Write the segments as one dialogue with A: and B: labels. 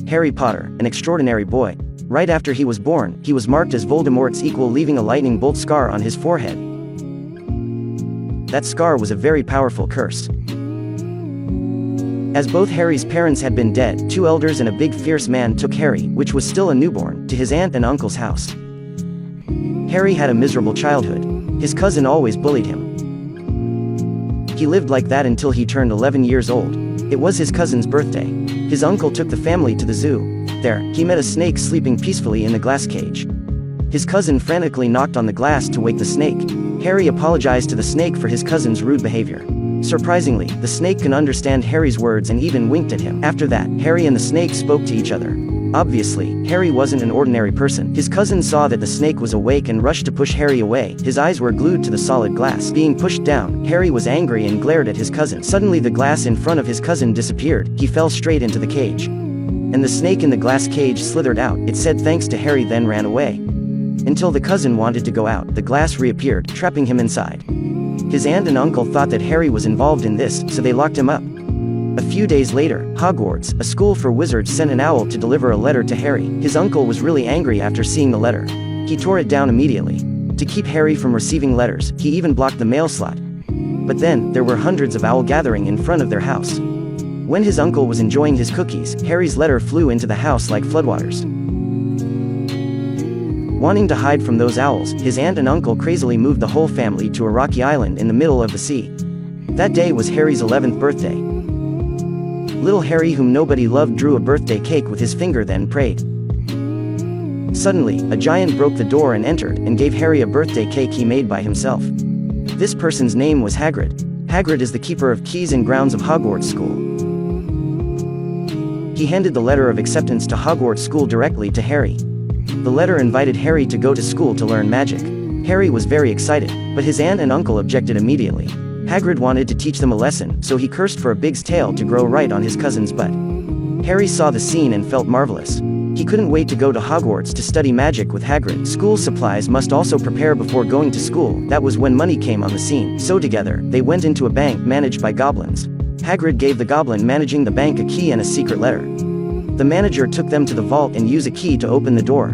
A: Harry Potter, an extraordinary boy. Right after he was born, he was marked as Voldemort's equal, leaving a lightning bolt scar on his forehead. That scar was a very powerful curse. As both Harry's parents had been dead, two elders and a big fierce man took Harry, which was still a newborn, to his aunt and uncle's house. Harry had a miserable childhood. His cousin always bullied him. He lived like that until he turned 11 years old. It was his cousin's birthday. His uncle took the family to the zoo. There, he met a snake sleeping peacefully in the glass cage. His cousin frantically knocked on the glass to wake the snake. Harry apologized to the snake for his cousin's rude behavior. Surprisingly, the snake can understand Harry's words and even winked at him. After that, Harry and the snake spoke to each other. Obviously, Harry wasn't an ordinary person. His cousin saw that the snake was awake and rushed to push Harry away. His eyes were glued to the solid glass. Being pushed down, Harry was angry and glared at his cousin. Suddenly the glass in front of his cousin disappeared. He fell straight into the cage. And the snake in the glass cage slithered out. It said thanks to Harry, then ran away. Until the cousin wanted to go out, the glass reappeared, trapping him inside. His aunt and uncle thought that Harry was involved in this, so they locked him up. A few days later, Hogwarts, a school for wizards, sent an owl to deliver a letter to Harry. His uncle was really angry after seeing the letter. He tore it down immediately. To keep Harry from receiving letters, he even blocked the mail slot. But then, there were hundreds of owls gathering in front of their house. When his uncle was enjoying his cookies, Harry's letter flew into the house like floodwaters. Wanting to hide from those owls, his aunt and uncle crazily moved the whole family to a rocky island in the middle of the sea. That day was Harry's 11th birthday. Little Harry, whom nobody loved, drew a birthday cake with his finger, then prayed. Suddenly, a giant broke the door and entered, and gave Harry a birthday cake he made by himself. This person's name was Hagrid. Hagrid is the keeper of keys and grounds of Hogwarts School. He handed the letter of acceptance to Hogwarts School directly to Harry. The letter invited Harry to go to school to learn magic. Harry was very excited, but his aunt and uncle objected immediately. Hagrid wanted to teach them a lesson, so he cursed for a big's tail to grow right on his cousin's butt. Harry saw the scene and felt marvelous. He couldn't wait to go to Hogwarts to study magic with Hagrid. School supplies must also prepare before going to school. That was when money came on the scene. So together, they went into a bank managed by goblins. Hagrid gave the goblin managing the bank a key and a secret letter. The manager took them to the vault and used a key to open the door.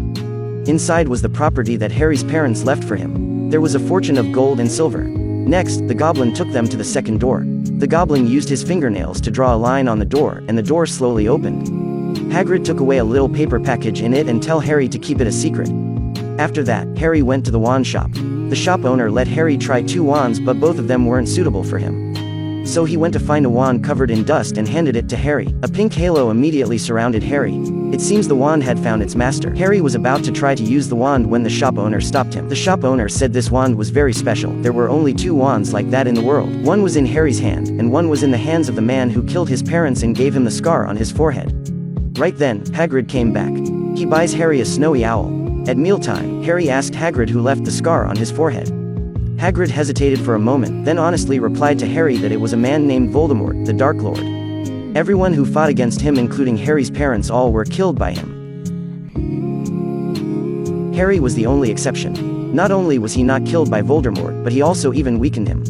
A: Inside was the property that Harry's parents left for him. There was a fortune of gold and silver. Next, the goblin took them to the second door. The goblin used his fingernails to draw a line on the door, and the door slowly opened. Hagrid took away a little paper package in it and told Harry to keep it a secret. After that, Harry went to the wand shop. The shop owner let Harry try 2 wands, but both of them weren't suitable for him. So he went to find a wand covered in dust and handed it to Harry. A pink halo immediately surrounded Harry. It seems the wand had found its master. Harry was about to try to use the wand when the shop owner stopped him. The shop owner said this wand was very special. There were only 2 wands like that in the world. One was in Harry's hand, and one was in the hands of the man who killed his parents and gave him the scar on his forehead. Right then, Hagrid came back. He buys Harry a snowy owl. At mealtime, Harry asked Hagrid who left the scar on his forehead. Hagrid hesitated for a moment, then honestly replied to Harry that it was a man named Voldemort, the Dark Lord. Everyone who fought against him, including Harry's parents, all were killed by him. Harry was the only exception. Not only was he not killed by Voldemort, but he also even weakened him.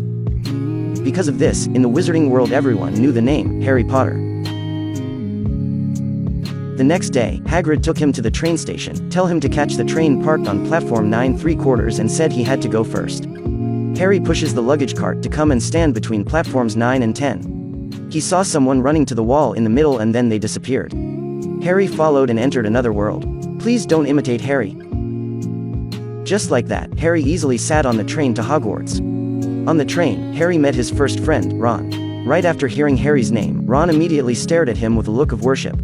A: Because of this, in the wizarding world everyone knew the name, Harry Potter. The next day, Hagrid took him to the train station, tell him to catch the train parked on platform 9 3/4 and said he had to go first. Harry pushes the luggage cart to come and stand between platforms 9 and 10. He saw someone running to the wall in the middle and then they disappeared. Harry followed and entered another world. Please don't imitate Harry. Just like that, Harry easily sat on the train to Hogwarts. On the train, Harry met his first friend, Ron. Right after hearing Harry's name, Ron immediately stared at him with a look of worship.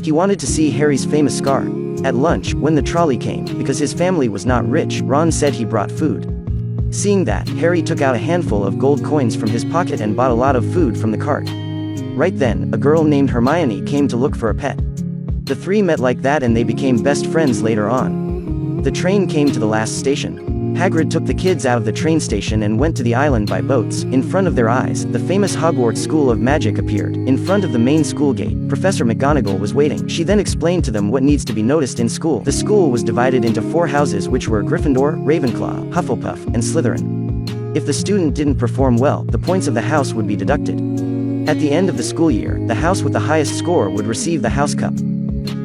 A: He wanted to see Harry's famous scar. At lunch, when the trolley came, because his family was not rich, Ron said he brought food. Seeing that, Harry took out a handful of gold coins from his pocket and bought a lot of food from the cart. Right then, a girl named Hermione came to look for a pet. The 3 met like that and they became best friends later on. The train came to the last station. Hagrid took the kids out of the train station and went to the island by boats. In front of their eyes, the famous Hogwarts School of Magic appeared. In front of the main school gate, Professor McGonagall was waiting. She then explained to them what needs to be noticed in school. The school was divided into 4 houses, which were Gryffindor, Ravenclaw, Hufflepuff, and Slytherin. If the student didn't perform well, the points of the house would be deducted. At the end of the school year, the house with the highest score would receive the house cup.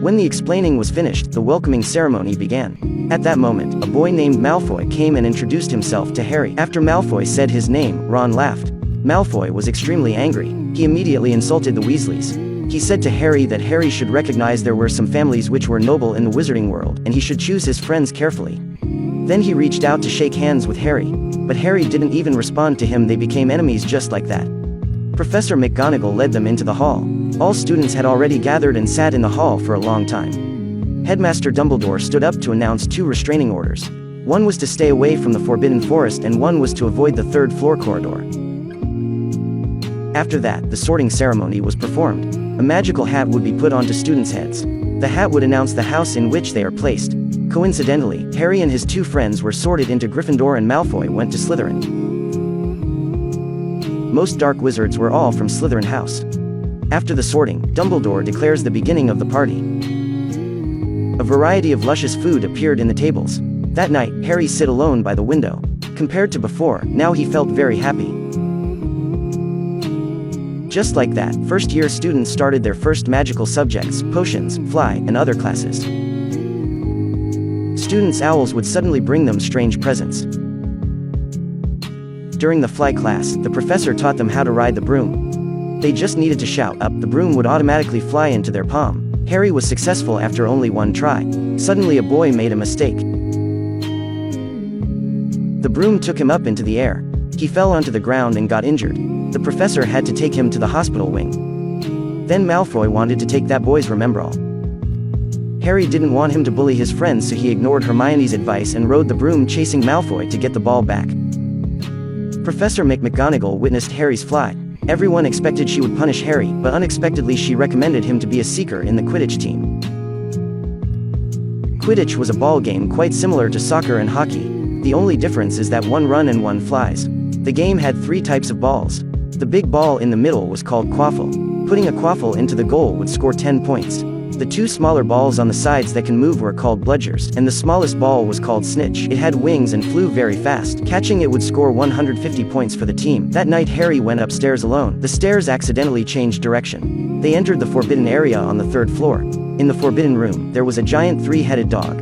A: When the explaining was finished, the welcoming ceremony began. At that moment, a boy named Malfoy came and introduced himself to Harry. After Malfoy said his name, Ron laughed. Malfoy was extremely angry. He immediately insulted the Weasleys. He said to Harry that Harry should recognize there were some families which were noble in the wizarding world, and he should choose his friends carefully. Then he reached out to shake hands with Harry. But Harry didn't even respond to him. They became enemies just like that. Professor McGonagall led them into the hall. All students had already gathered and sat in the hall for a long time. Headmaster Dumbledore stood up to announce 2 restraining orders. One was to stay away from the Forbidden Forest and one was to avoid the 3rd floor corridor. After that, the sorting ceremony was performed. A magical hat would be put onto students' heads. The hat would announce the house in which they are placed. Coincidentally, Harry and his 2 friends were sorted into Gryffindor and Malfoy went to Slytherin. Most dark wizards were all from Slytherin house. After the sorting, Dumbledore declares the beginning of the party. A variety of luscious food appeared in the tables. That night, Harry sat alone by the window. Compared to before, now he felt very happy. Just like that, first-year students started their first magical subjects, potions, fly, and other classes. Students' owls would suddenly bring them strange presents. During the fly class, the professor taught them how to ride the broom. They just needed to shout up, the broom would automatically fly into their palm. Harry was successful after only 1 try. Suddenly a boy made a mistake. The broom took him up into the air. He fell onto the ground and got injured. The professor had to take him to the hospital wing. Then Malfoy wanted to take that boy's Remembrall. Harry didn't want him to bully his friends, so he ignored Hermione's advice and rode the broom chasing Malfoy to get the ball back. Professor McGonagall witnessed Harry's fly. Everyone expected she would punish Harry, but unexpectedly she recommended him to be a seeker in the Quidditch team. Quidditch was a ball game quite similar to soccer and hockey. The only difference is that one run and one flies. The game had 3 types of balls. The big ball in the middle was called quaffle. Putting a quaffle into the goal would score 10 points. The 2 smaller balls on the sides that can move were called bludgers, and the smallest ball was called snitch. It had wings and flew very fast. Catching it would score 150 points for the team. That night Harry went upstairs alone. The stairs accidentally changed direction. They entered the forbidden area on the 3rd floor. In the forbidden room, there was a giant 3-headed dog.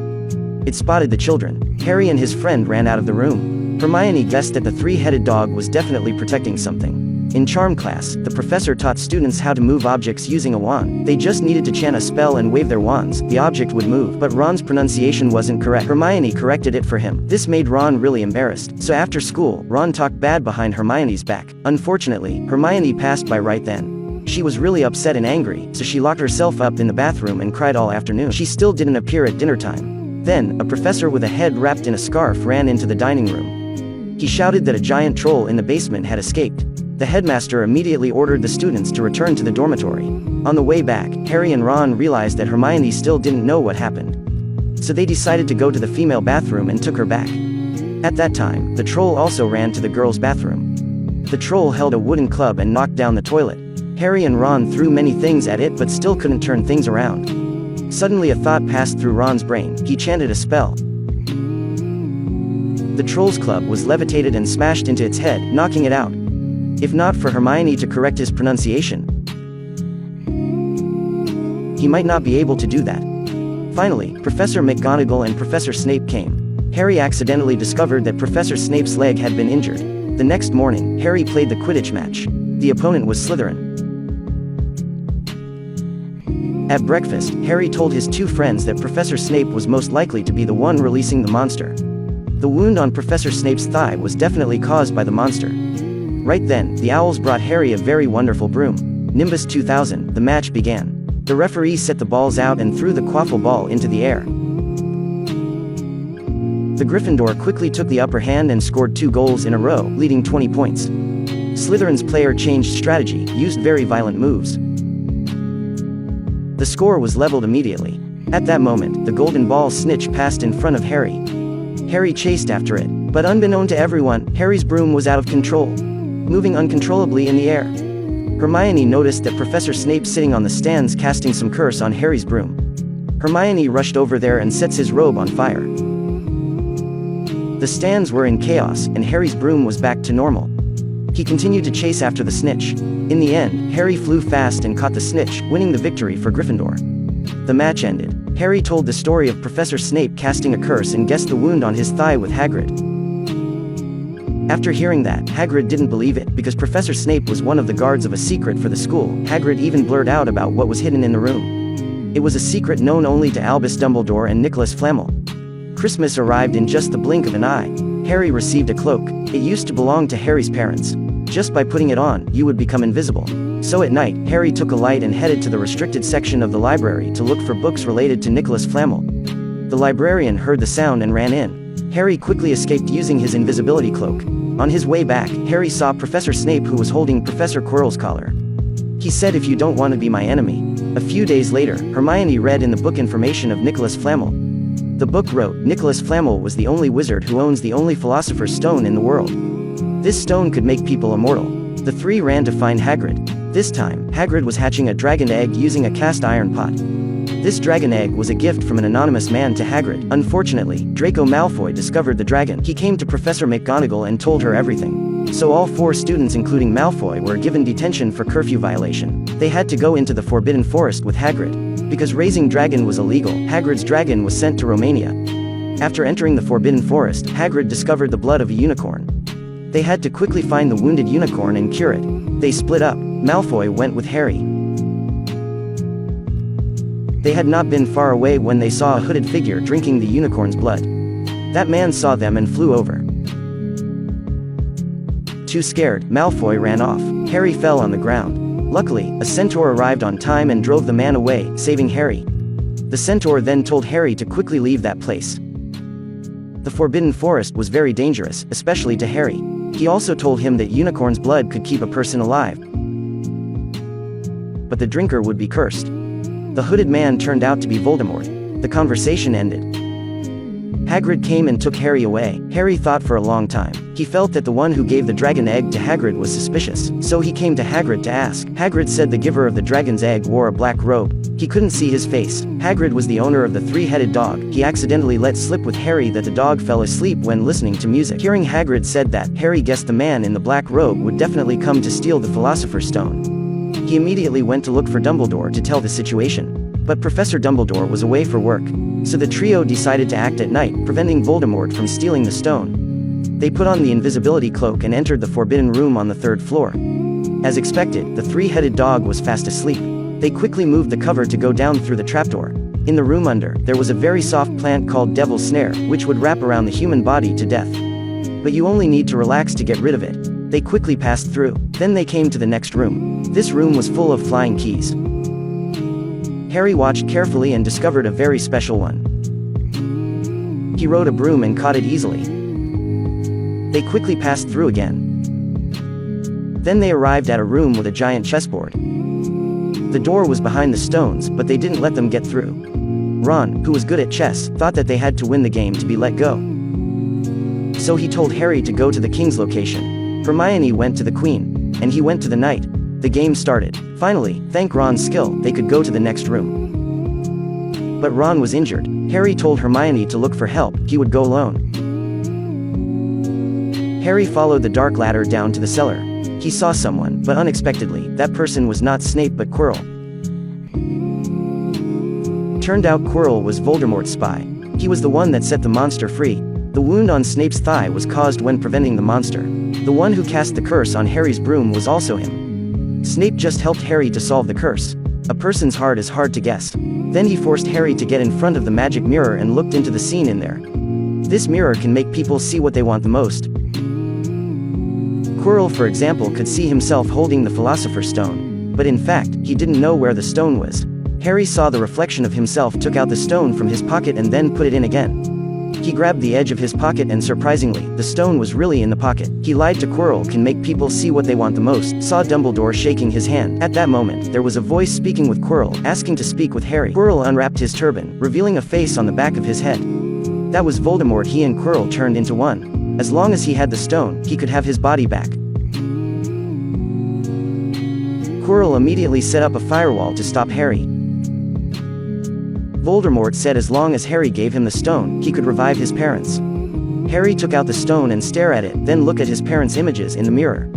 A: It spotted the children. Harry and his friend ran out of the room. Hermione guessed that the 3-headed dog was definitely protecting something. In charm class, the professor taught students how to move objects using a wand. They just needed to chant a spell and wave their wands, the object would move. But Ron's pronunciation wasn't correct. Hermione corrected it for him. This made Ron really embarrassed. So after school, Ron talked bad behind Hermione's back. Unfortunately, Hermione passed by right then. She was really upset and angry, so she locked herself up in the bathroom and cried all afternoon. She still didn't appear at dinner time. Then, a professor with a head wrapped in a scarf ran into the dining room. He shouted that a giant troll in the basement had escaped. The headmaster immediately ordered the students to return to the dormitory. On the way back, Harry and Ron realized that Hermione still didn't know what happened. So they decided to go to the female bathroom and took her back. At that time, the troll also ran to the girls' bathroom. The troll held a wooden club and knocked down the toilet. Harry and Ron threw many things at it but still couldn't turn things around. Suddenly a thought passed through Ron's brain. He chanted a spell. The troll's club was levitated and smashed into its head, knocking it out. If not for Hermione to correct his pronunciation, he might not be able to do that. Finally, Professor McGonagall and Professor Snape came. Harry accidentally discovered that Professor Snape's leg had been injured. The next morning, Harry played the Quidditch match. The opponent was Slytherin. At breakfast, Harry told his 2 friends that Professor Snape was most likely to be the one releasing the monster. The wound on Professor Snape's thigh was definitely caused by the monster. Right then, the owls brought Harry a very wonderful broom. Nimbus 2000, the match began. The referee set the balls out and threw the quaffle ball into the air. The Gryffindor quickly took the upper hand and scored 2 goals in a row, leading 20 points. Slytherin's player changed strategy, used very violent moves. The score was leveled immediately. At that moment, the golden ball snitch passed in front of Harry. Harry chased after it, but unbeknown to everyone, Harry's broom was out of control, moving uncontrollably in the air. Hermione noticed that Professor Snape sitting on the stands casting some curse on Harry's broom. Hermione rushed over there and sets his robe on fire. The stands were in chaos, and Harry's broom was back to normal. He continued to chase after the snitch. In the end, Harry flew fast and caught the snitch, winning the victory for Gryffindor. The match ended. Harry told the story of Professor Snape casting a curse and guessed the wound on his thigh with Hagrid. After hearing that, Hagrid didn't believe it, because Professor Snape was one of the guards of a secret for the school. Hagrid even blurted out about what was hidden in the room. It was a secret known only to Albus Dumbledore and Nicholas Flamel. Christmas arrived in just the blink of an eye. Harry received a cloak. It used to belong to Harry's parents. Just by putting it on, you would become invisible. So at night, Harry took a light and headed to the restricted section of the library to look for books related to Nicholas Flamel. The librarian heard the sound and ran in. Harry quickly escaped using his invisibility cloak. On his way back, Harry saw Professor Snape, who was holding Professor Quirrell's collar. He said, "If you don't want to be my enemy." A few days later, Hermione read in the book information of Nicholas Flamel. The book wrote, Nicholas Flamel was the only wizard who owns the only Philosopher's Stone in the world. This stone could make people immortal. The three ran to find Hagrid. This time, Hagrid was hatching a dragon egg using a cast iron pot. This dragon egg was a gift from an anonymous man to Hagrid. Unfortunately, Draco Malfoy discovered the dragon. He came to Professor McGonagall and told her everything. So all 4 students, including Malfoy, were given detention for curfew violation. They had to go into the Forbidden Forest with Hagrid. Because raising dragon was illegal, Hagrid's dragon was sent to Romania. After entering the Forbidden Forest, Hagrid discovered the blood of a unicorn. They had to quickly find the wounded unicorn and cure it. They split up. Malfoy went with Harry. They had not been far away when they saw a hooded figure drinking the unicorn's blood. That man saw them and flew over. Too scared, Malfoy ran off. Harry fell on the ground. Luckily, a centaur arrived on time and drove the man away, saving Harry. The centaur then told Harry to quickly leave that place. The Forbidden Forest was very dangerous, especially to Harry. He also told him that unicorn's blood could keep a person alive, but the drinker would be cursed. The hooded man turned out to be Voldemort. The conversation ended. Hagrid came and took Harry away. Harry thought for a long time. He felt that the one who gave the dragon egg to Hagrid was suspicious, so he came to Hagrid to ask. Hagrid said the giver of the dragon's egg wore a black robe. He couldn't see his face. Hagrid was the owner of the 3-headed dog. He accidentally let slip with Harry that the dog fell asleep when listening to music. Hearing Hagrid said that, Harry guessed the man in the black robe would definitely come to steal the Philosopher's Stone. He immediately went to look for Dumbledore to tell the situation. But Professor Dumbledore was away for work. So the trio decided to act at night, preventing Voldemort from stealing the stone. They put on the invisibility cloak and entered the forbidden room on the 3rd floor. As expected, the 3-headed dog was fast asleep. They quickly moved the cover to go down through the trapdoor. In the room under, there was a very soft plant called Devil's Snare, which would wrap around the human body to death. But you only need to relax to get rid of it. They quickly passed through. Then they came to the next room. This room was full of flying keys. Harry watched carefully and discovered a very special one. He rode a broom and caught it easily. They quickly passed through again. Then they arrived at a room with a giant chessboard. The door was behind the stones, but they didn't let them get through. Ron, who was good at chess, thought that they had to win the game to be let go. So he told Harry to go to the king's location. Hermione went to the queen, and he went to the knight. The game started. Finally, thanks Ron's skill, they could go to the next room. But Ron was injured. Harry told Hermione to look for help, he would go alone. Harry followed the dark ladder down to the cellar. He saw someone, but unexpectedly, that person was not Snape but Quirrell. Turned out Quirrell was Voldemort's spy. He was the one that set the monster free. The wound on Snape's thigh was caused when preventing the monster. The one who cast the curse on Harry's broom was also him. Snape just helped Harry to solve the curse. A person's heart is hard to guess. Then he forced Harry to get in front of the magic mirror and looked into the scene in there. This mirror can make people see what they want the most. Quirrell, for example, could see himself holding the Philosopher's Stone. But in fact, he didn't know where the stone was. Harry saw the reflection of himself, took out the stone from his pocket and then put it in again. He grabbed the edge of his pocket and surprisingly, the stone was really in the pocket. He lied to Quirrell can make people see what they want the most, saw Dumbledore shaking his hand. At that moment, there was a voice speaking with Quirrell, asking to speak with Harry. Quirrell unwrapped his turban, revealing a face on the back of his head. That was Voldemort. He and Quirrell turned into one. As long as he had the stone, he could have his body back. Quirrell immediately set up a firewall to stop Harry. Voldemort said as long as Harry gave him the stone, he could revive his parents. Harry took out the stone and stared at it, then looked at his parents' images in the mirror.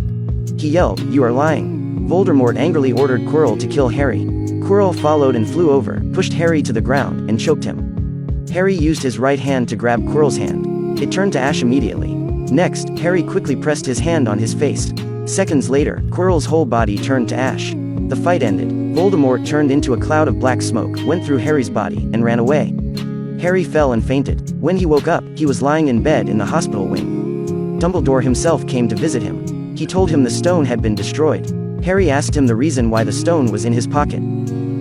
A: He yelled, "You are lying." Voldemort angrily ordered Quirrell to kill Harry. Quirrell followed and flew over, pushed Harry to the ground, and choked him. Harry used his right hand to grab Quirrell's hand. It turned to ash immediately. Next, Harry quickly pressed his hand on his face. Seconds later, Quirrell's whole body turned to ash. The fight ended. Voldemort turned into a cloud of black smoke, went through Harry's body, and ran away. Harry fell and fainted. When he woke up, he was lying in bed in the hospital wing. Dumbledore himself came to visit him. He told him the stone had been destroyed. Harry asked him the reason why the stone was in his pocket.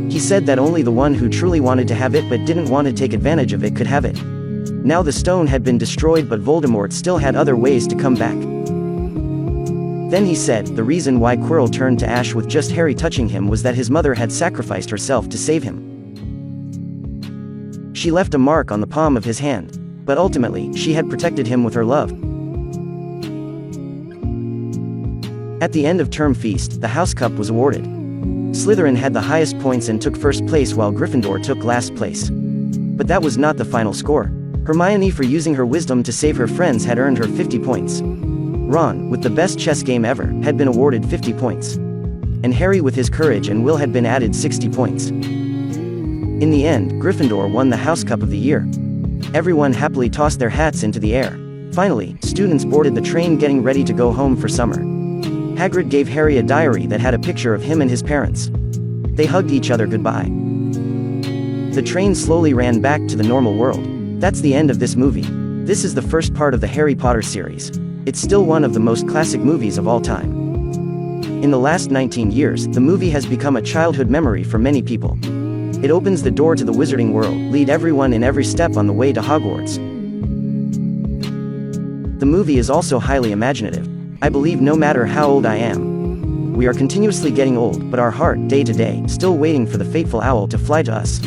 A: He said that only the one who truly wanted to have it but didn't want to take advantage of it could have it. Now the stone had been destroyed, but Voldemort still had other ways to come back. Then he said, the reason why Quirrell turned to ash with just Harry touching him was that his mother had sacrificed herself to save him. She left a mark on the palm of his hand. But ultimately, she had protected him with her love. At the end of Term Feast, the House Cup was awarded. Slytherin had the highest points and took first place, while Gryffindor took last place. But that was not the final score. Hermione, for using her wisdom to save her friends, had earned her 50 points. Ron, with the best chess game ever, had been awarded 50 points. And Harry, with his courage and will, had been added 60 points. In the end, Gryffindor won the House Cup of the year. Everyone happily tossed their hats into the air. Finally, students boarded the train getting ready to go home for summer. Hagrid gave Harry a diary that had a picture of him and his parents. They hugged each other goodbye. The train slowly ran back to the normal world. That's the end of this movie. This is the first part of the Harry Potter series. It's still one of the most classic movies of all time. In the last 19 years, the movie has become a childhood memory for many people. It opens the door to the wizarding world, lead everyone in every step on the way to Hogwarts. The movie is also highly imaginative. I believe no matter how old I am, we are continuously getting old, but our heart, day to day, still waiting for the fateful owl to fly to us.